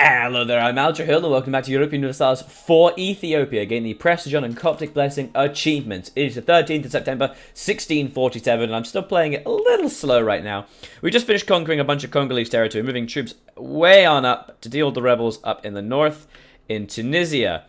Hello there, I'm Aldrahill, and welcome back to Europa Universalis for Ethiopia, getting the Prester John and Coptic Blessing achievement. It is the 13th of September, 1647, and I'm still playing it a little slow right now. We just finished conquering a bunch of Congolese territory, moving troops way on up to deal with the rebels up in the north in Tunisia.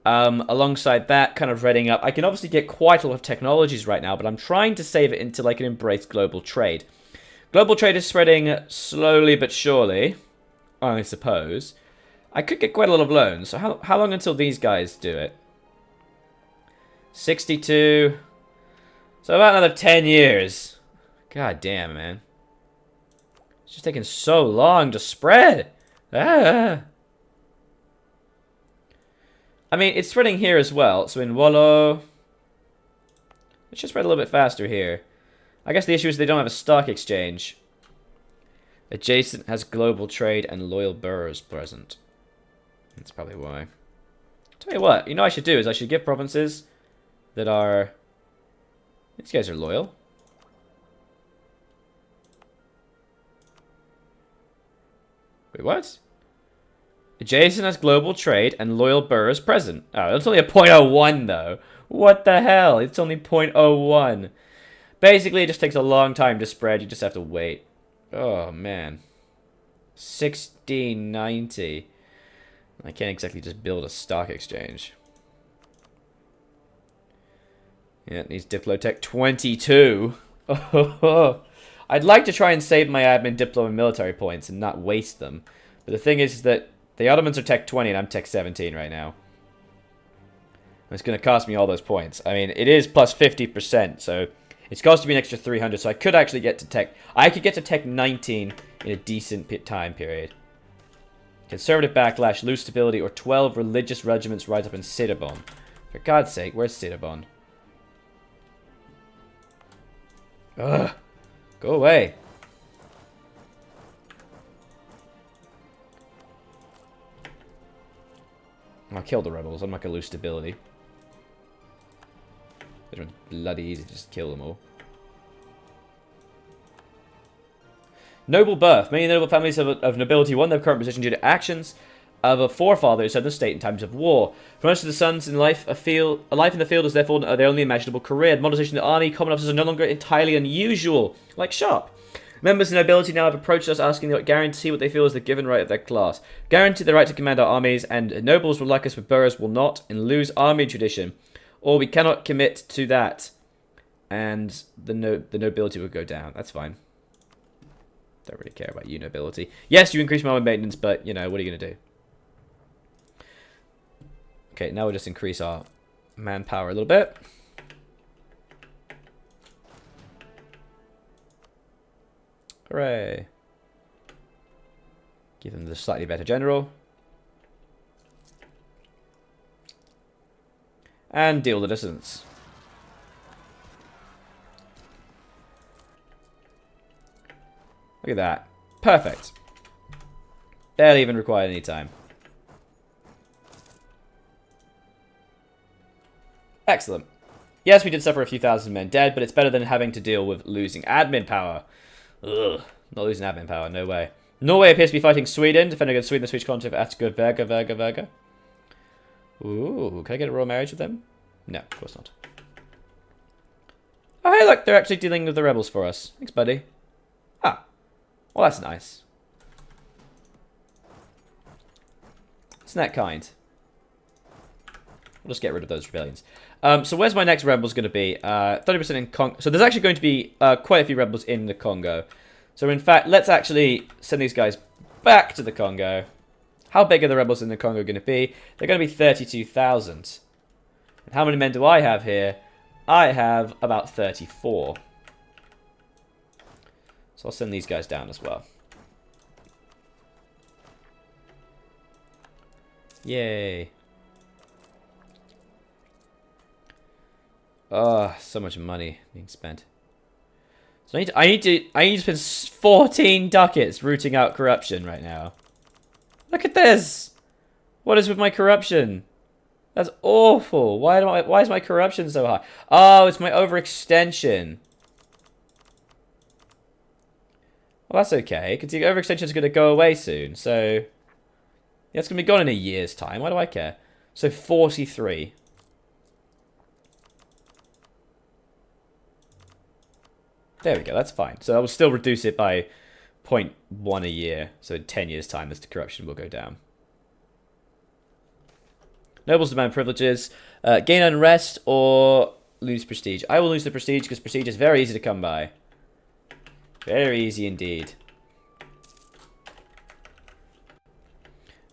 Alongside that, kind of readying up. I can obviously get quite a lot of technologies right now, but I'm trying to save it until I can embrace global trade. Global trade is spreading slowly but surely, I suppose. I could get quite a lot of loans. So how long until these guys do it? 62. So about another 10 years. God damn, man. It's just taking so long to spread. Ah. I mean, it's spreading here as well. So in Wollo, it should spread a little bit faster here. I guess the issue is they don't have a stock exchange. Adjacent has global trade and loyal boroughs present. That's probably why. Tell you what, I should do is I should give provinces that are... These guys are loyal. Wait, what? Adjacent has global trade and loyal boroughs present. Oh, it's only a 0.01 though. What the hell? It's only 0.01. Basically, it just takes a long time to spread. You just have to wait. Oh, man. 1690. I can't exactly just build a stock exchange. Yeah, it needs Diplotech 22. Oh, I'd like to try and save my admin, diplo, and military points and not waste them. But the thing is that the Ottomans are Tech 20 and I'm Tech 17 right now. And it's going to cost me all those points. I mean, it is plus 50%, so it's costing me an extra 300, so I could actually get to Tech... I could get to Tech 19 in a decent time period. Conservative backlash, lose stability, or 12 religious regiments rise up in Cirebon. For God's sake, where's Cirebon? Ugh. Go away. I'll kill the rebels. I'm not going to lose stability. It's bloody easy to just kill them all. Noble birth. Many noble families of nobility won their current position due to actions of a forefather who served the state in times of war. For most of the sons in life, a life in the field is therefore their only imaginable career. The modernization of the army, common officers are no longer entirely unusual, like Sharp. Members of nobility now have approached us asking to guarantee what they feel is the given right of their class. Guarantee the right to command our armies, and nobles will like us, but boroughs will not, and lose army tradition. Or we cannot commit to that, and the nobility will go down. That's fine. Don't really care about you, nobility. Yes, you increase my maintenance, but, what are you going to do? Okay, now we'll just increase our manpower a little bit. Hooray. Give them the slightly better general. And deal the distance. Look at that. Perfect. Barely even required any time. Excellent. Yes, we did suffer a few thousand men dead, but it's better than having to deal with losing admin power. Ugh. Not losing admin power, no way. Norway appears to be fighting Sweden, defending against Sweden, the Swedish content of Atska Verga. Ooh, can I get a royal marriage with them? No, of course not. Oh, hey, look, they're actually dealing with the rebels for us. Thanks, buddy. Ah, well, that's nice. Isn't that kind? We'll just get rid of those rebellions. So where's my next rebels going to be? 30% in Congo. So there's actually going to be quite a few rebels in the Congo. So in fact, let's actually send these guys back to the Congo. How big are the rebels in the Congo going to be? They're going to be 32,000. And how many men do I have here? I have about 34. So I'll send these guys down as well. Yay. Oh, so much money being spent. So I need to spend 14 ducats rooting out corruption right now. Look at this. What is with my corruption? That's awful. Why is my corruption so high? Oh, it's my overextension. Well, that's okay, because the overextension is going to go away soon, so Yeah, it's going to be gone in a year's time. Why do I care? So 43. There we go, that's fine. So I will still reduce it by 0.1 a year. So in 10 years' time, this corruption will go down. Nobles demand privileges. Gain unrest or lose prestige. I will lose the prestige because prestige is very easy to come by. Very easy indeed.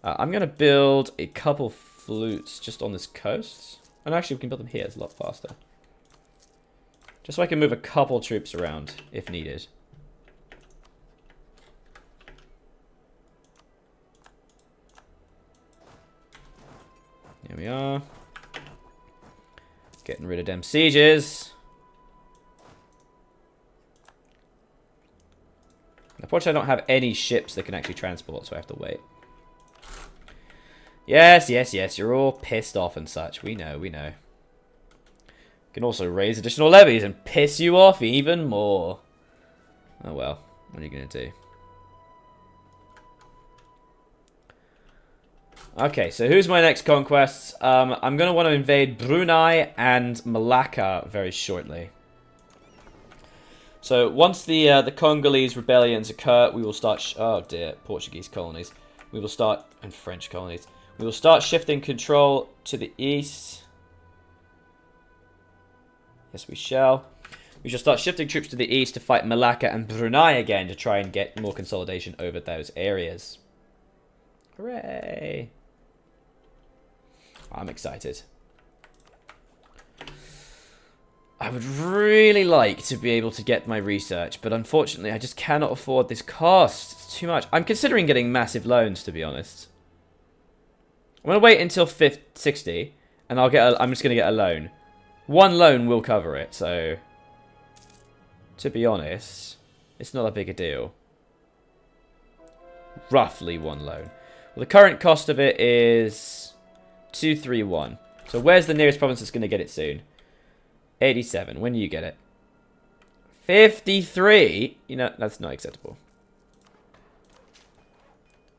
I'm going to build a couple flutes just on this coast. And actually, we can build them here. It's a lot faster. Just so I can move a couple troops around if needed. Here we are. Getting rid of them sieges. Unfortunately, I don't have any ships that can actually transport, so I have to wait. Yes, yes, yes. You're all pissed off and such. We know, we know. Can also raise additional levies and piss you off even more. Oh well. What are you going to do? Okay, so who's my next conquests? I'm going to want to invade Brunei and Malacca very shortly. So once the Congolese rebellions occur, we will start... oh dear, Portuguese colonies. We will start... and French colonies. We will start shifting control to the east. Yes, we shall. We shall start shifting troops to the east to fight Malacca and Brunei again to try and get more consolidation over those areas. Hooray! I'm excited. I would really like to be able to get my research, but unfortunately I just cannot afford this cost. It's too much. I'm considering getting massive loans, to be honest. I'm going to wait until 60, and I'm just going to get a loan. One loan will cover it, so... to be honest, it's not a big a deal. Roughly one loan. Well, the current cost of it is 231. So where's the nearest province that's going to get it soon? 87. When do you get it? 53? You know, that's not acceptable.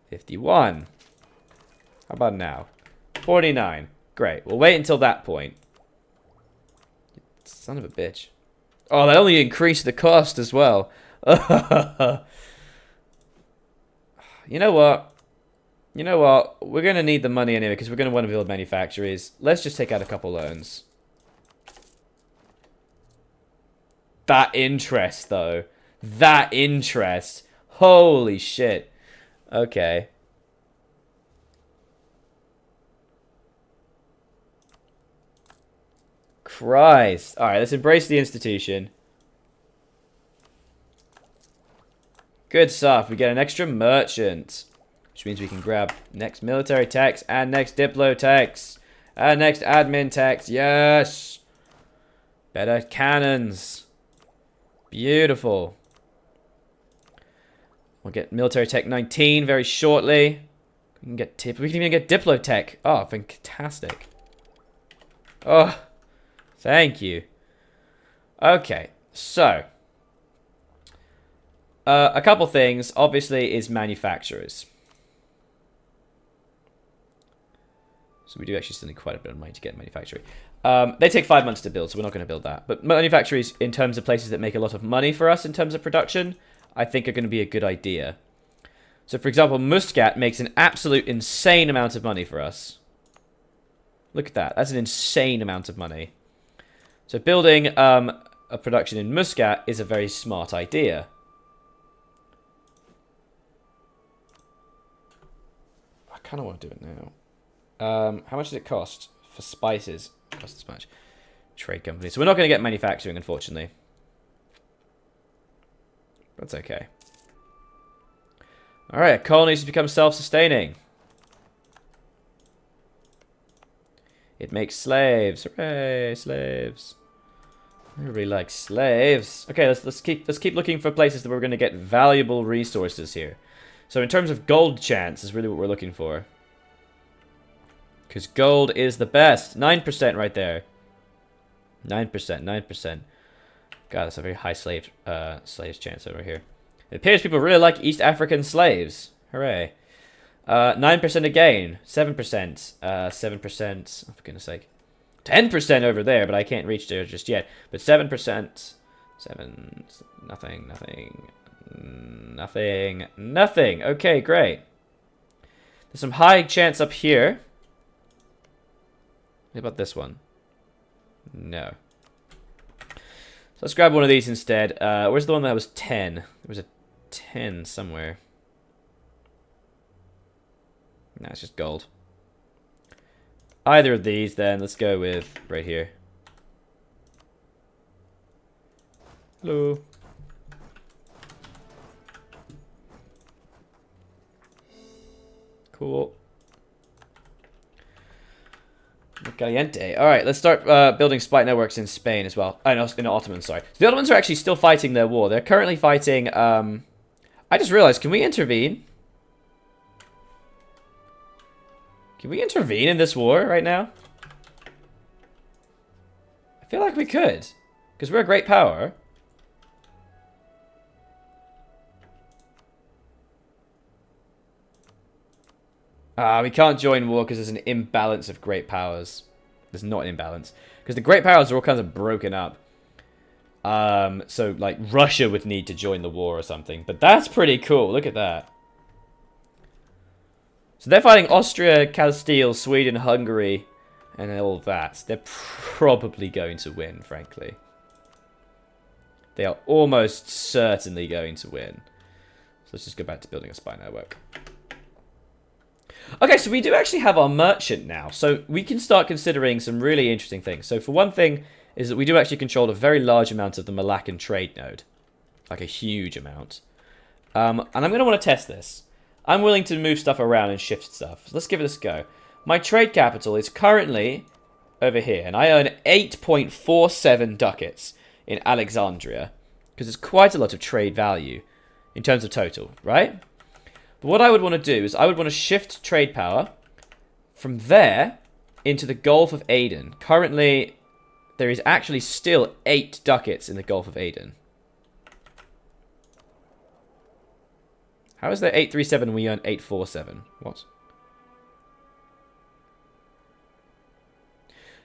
51. How about now? 49. Great. We'll wait until that point. Son of a bitch. Oh, that only increased the cost as well. You know what? You know what? We're going to need the money anyway because we're going to want to build manufactories. Let's just take out a couple loans. That interest, though. That interest. Holy shit. Okay. Christ. Alright, let's embrace the institution. Good stuff. We get an extra merchant. Which means we can grab next military tax and next diplo tax. And next admin tax. Yes. Better cannons. Beautiful. We'll get military tech 19 very shortly. We can even get diplo tech. Oh, fantastic. Oh. Thank you. Okay, so a couple things, obviously, is manufacturers. So we do actually still need quite a bit of money to get manufacturing. They take 5 months to build, so we're not going to build that. But manufacturers, in terms of places that make a lot of money for us in terms of production, I think are going to be a good idea. So, for example, Muscat makes an absolute insane amount of money for us. Look at that. That's an insane amount of money. So building a production in Muscat is a very smart idea. I kind of want to do it now. How much does it cost for spices? It costs this much. Trade company. So we're not going to get manufacturing, unfortunately. That's okay. Alright, colonies become self-sustaining. It makes slaves. Hooray, slaves. Everybody likes slaves. Okay, let's keep looking for places that we're going to get valuable resources here. So in terms of gold chance is really what we're looking for. Because gold is the best. 9% right there. 9%, 9%. God, that's a very high slaves chance over here. It appears people really like East African slaves. Hooray. 9% again. 7%. 7%. Oh, for goodness sake. 10% over there, but I can't reach there just yet. But 7%. 7. Nothing. Nothing. Nothing. Nothing. Okay, great. There's some high chance up here. What about this one? No. So let's grab one of these instead. Where's the one that was 10? There was a 10 somewhere. No, it's just gold. Either of these, then. Let's go with right here. Hello. Cool. Caliente. Alright, let's start building spite networks in Spain as well. Oh, no, in Ottomans, sorry. So the Ottomans are actually still fighting their war. They're currently fighting... I just realized, can we intervene? Can we intervene in this war right now? I feel like we could. Because we're a great power. We can't join war because there's an imbalance of great powers. There's not an imbalance. Because the great powers are all kinds of broken up. So, like, Russia would need to join the war or something. But that's pretty cool. Look at that. So they're fighting Austria, Castile, Sweden, Hungary, and all of that. They're probably going to win, frankly. They are almost certainly going to win. So let's just go back to building a spy network. Okay, so we do actually have our merchant now. So we can start considering some really interesting things. So for one thing, is that we do actually control a very large amount of the Malaccan trade node. Like a huge amount. And I'm going to want to test this. I'm willing to move stuff around and shift stuff. So let's give it a go. My trade capital is currently over here. And I earn 8.47 ducats in Alexandria. Because there's quite a lot of trade value in terms of total, right? But what I would want to do is I would want to shift trade power from there into the Gulf of Aden. Currently, there is actually still 8 ducats in the Gulf of Aden. How is there 837 and we earn 847? What?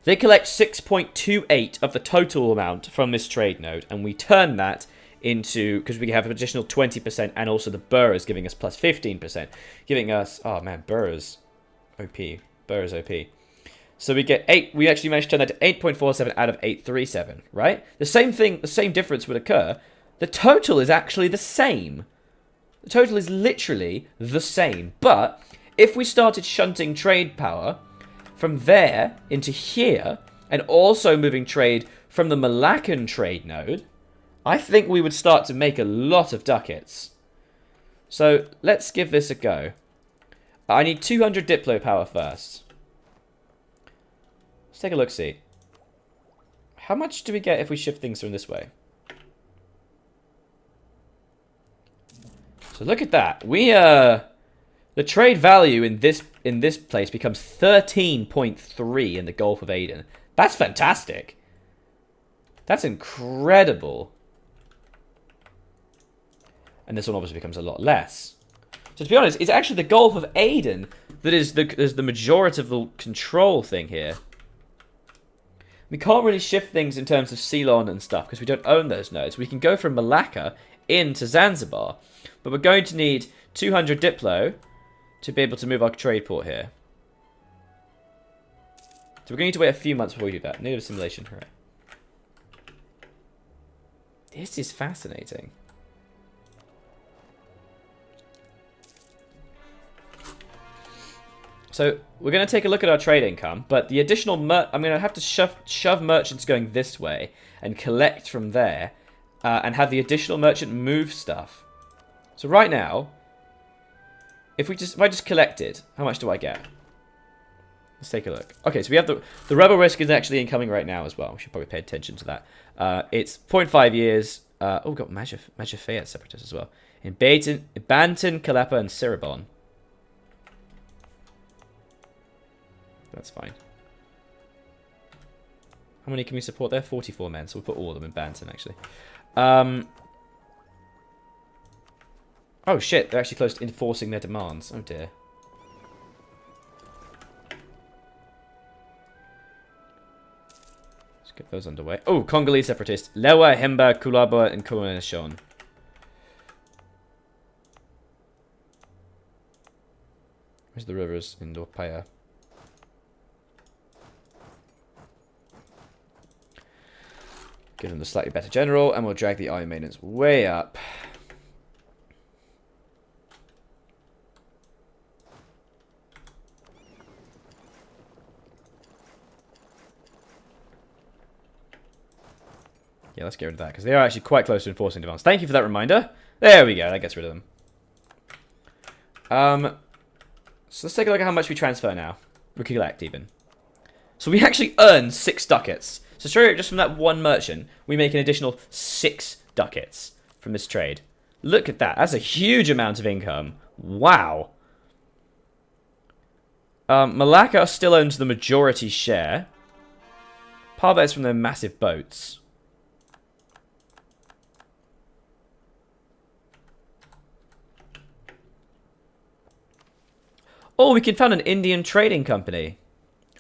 They collect 6.28 of the total amount from this trade node, and we turn that into, because we have an additional 20%, and also the boroughs giving us plus 15%, giving us, oh man, boroughs, OP, boroughs OP. So we get 8, we actually managed to turn that to 8.47 out of 837, right? The same thing, the same difference would occur. The total is actually the same. The total is literally the same. But if we started shunting trade power from there into here, and also moving trade from the Malaccan trade node, I think we would start to make a lot of ducats. So let's give this a go. I need 200 diplo power first. Let's take a look-see. How much do we get if we shift things from this way? So look at that. We the trade value in this place becomes 13.3 in the Gulf of Aden. That's fantastic. That's incredible. And this one obviously becomes a lot less. So to be honest, it's actually the Gulf of Aden that is the majority of the control thing here. We can't really shift things in terms of Ceylon and stuff because we don't own those nodes. We can go from Malacca into Zanzibar. But we're going to need 200 diplo to be able to move our trade port here. So we're going to need to wait a few months before we do that. Native assimilation, hooray. This is fascinating. So we're going to take a look at our trade income, but the additional I'm going to have to shove merchants going this way and collect from there, and have the additional merchant move stuff. So right now, if I just collected, how much do I get? Let's take a look. Okay, so we have the rebel risk is actually incoming right now as well. We should probably pay attention to that. It's 0.5 years. Oh, we've got Majafayette separatists as well. In Banten, Kalepa, and Cirebon. That's fine. How many can we support there? 44 men, so we'll put all of them in Banten, actually. Oh shit, they're actually close to enforcing their demands. Oh dear. get those underway. Oh, Congolese separatists. Lewa, Hemba, Kulaba, and Kumanashon. Where's the rivers in Dorpaya? Give them the slightly better general, and we'll drag the iron maintenance way up. Yeah, let's get rid of that, because they are actually quite close to enforcing demands. Thank you for that reminder. There we go, that gets rid of them. So let's take a look at how much we transfer now. We collect, even. So we actually earn 6 ducats. So straight just from that one merchant, we make an additional 6 ducats from this trade. Look at that. That's a huge amount of income. Wow. Malacca still owns the majority share. Part of that is from their massive boats. Oh, we can found an Indian trading company.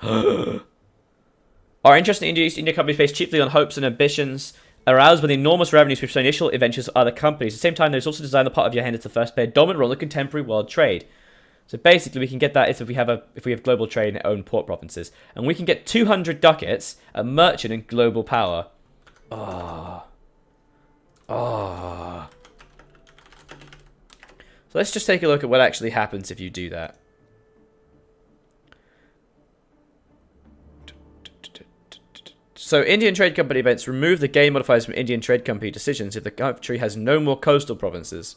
Our interest in East India companies based chiefly on hopes and ambitions, aroused by the enormous revenues from initial adventures of other companies. At the same time, there's also designed the part of your hand to first play a dominant role in the contemporary world trade. So basically, we can get that if we have global trade and own port provinces, and we can get 200 ducats, a merchant and global power. So let's just take a look at what actually happens if you do that. So, Indian Trade Company events remove the gain modifiers from Indian Trade Company decisions if the country has no more coastal provinces.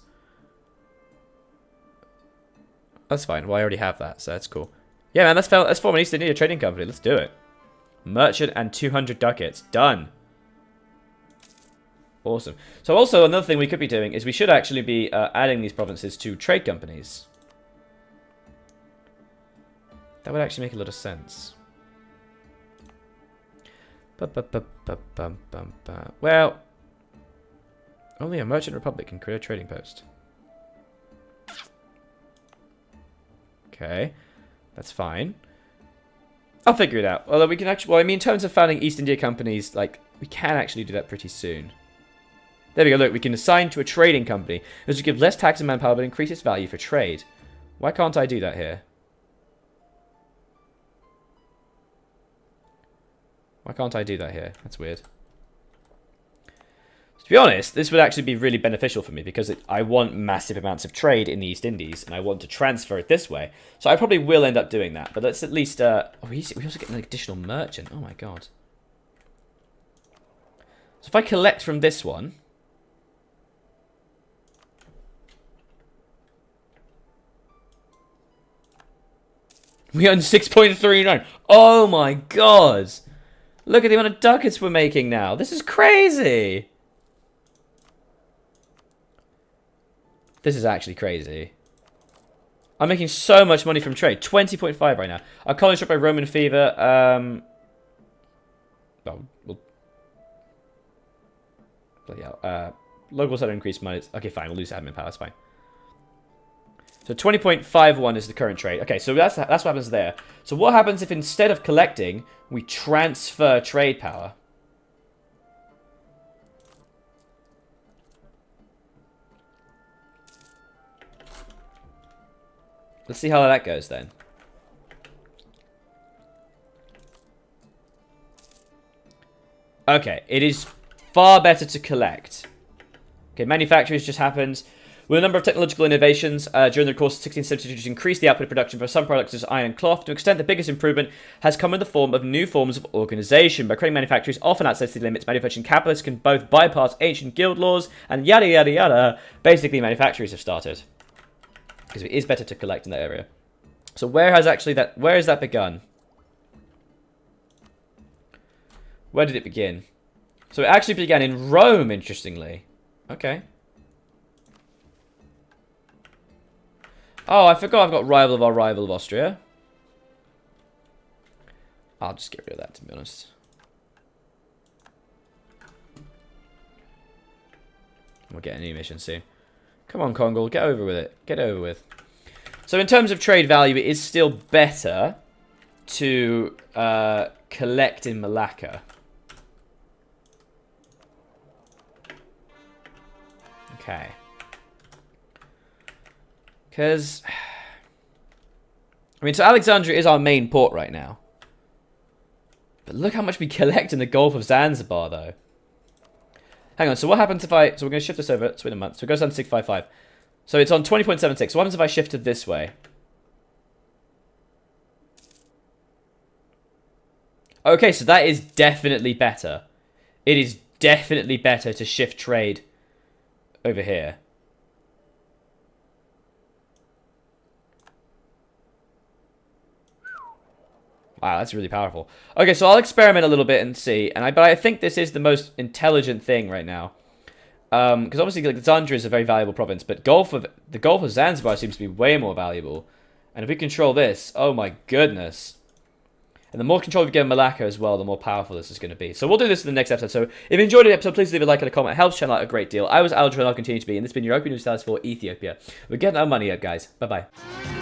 That's fine. Well, I already have that, so that's cool. Yeah, man, let's form an East India Trading Company. Let's do it. Merchant and 200 ducats. Done. Awesome. So, also, another thing we could be doing is we should actually be adding these provinces to trade companies. That would actually make a lot of sense. Well, only a merchant republic can create a trading post. Okay, that's fine. I'll figure it out. Although we can actually, well, I mean, in terms of founding East India companies, like, we can actually do that pretty soon. There we go, look, we can assign to a trading company. This will give less tax and manpower, but increase its value for trade. Why can't I do that here? Why can't I do that here? That's weird. To be honest, this would actually be really beneficial for me because I want massive amounts of trade in the East Indies and I want to transfer it this way. So I probably will end up doing that. But let's at least... oh, we also get an additional merchant. Oh my god. So if I collect from this one... We earn 6.39. Oh my god. Look at the amount of ducats we're making now. This is crazy. This is actually crazy. I'm making so much money from trade. 20.5 right now. Our colony struck by Roman fever. Local sudden increased money. Okay, fine. We'll lose admin power. That's fine. So 20.51 is the current trade. Okay, so that's what happens there. So what happens if instead of collecting, we transfer trade power? Let's see how that goes then. Okay, it is far better to collect. Okay, manufacturers just happens. With a number of technological innovations during the course of the 16th century to increase the output of production for some products such as iron and cloth, to an extent the biggest improvement has come in the form of new forms of organisation. By creating manufactories often outside city limits, manufacturing capitalists can both bypass ancient guild laws and yada yada yada. Basically, manufactories have started. Because it is better to collect in that area. So where has that begun? Where did it begin? So it actually began in Rome, interestingly. Okay. Oh, I forgot I've got rival of our rival of Austria. I'll just get rid of that, to be honest. We'll get a new mission soon. Come on, Congal, get over with it. Get over with. So in terms of trade value, it is still better to collect in Malacca. Okay. Because... I mean, so Alexandria is our main port right now. But look how much we collect in the Gulf of Zanzibar, though. Hang on, so what happens if I... So we're going to shift this over. It's been a month. So it goes down to 655. So it's on 20.76. So what happens if I shifted this way? Okay, so that is definitely better. It is definitely better to shift trade over here. Wow, that's really powerful. Okay, so I'll experiment a little bit and see. But I think this is the most intelligent thing right now. Because obviously, like, Zandra is a very valuable province, but the Gulf of Zanzibar seems to be way more valuable. And if we control this, oh my goodness. And the more control we get in Malacca as well, the more powerful this is going to be. So we'll do this in the next episode. So if you enjoyed the episode, please leave a like and a comment. It helps channel out a great deal. I was Aldrahill and I'll continue to be. And this has been Europa Universalis for Ethiopia. We're getting our money up, guys. Bye-bye.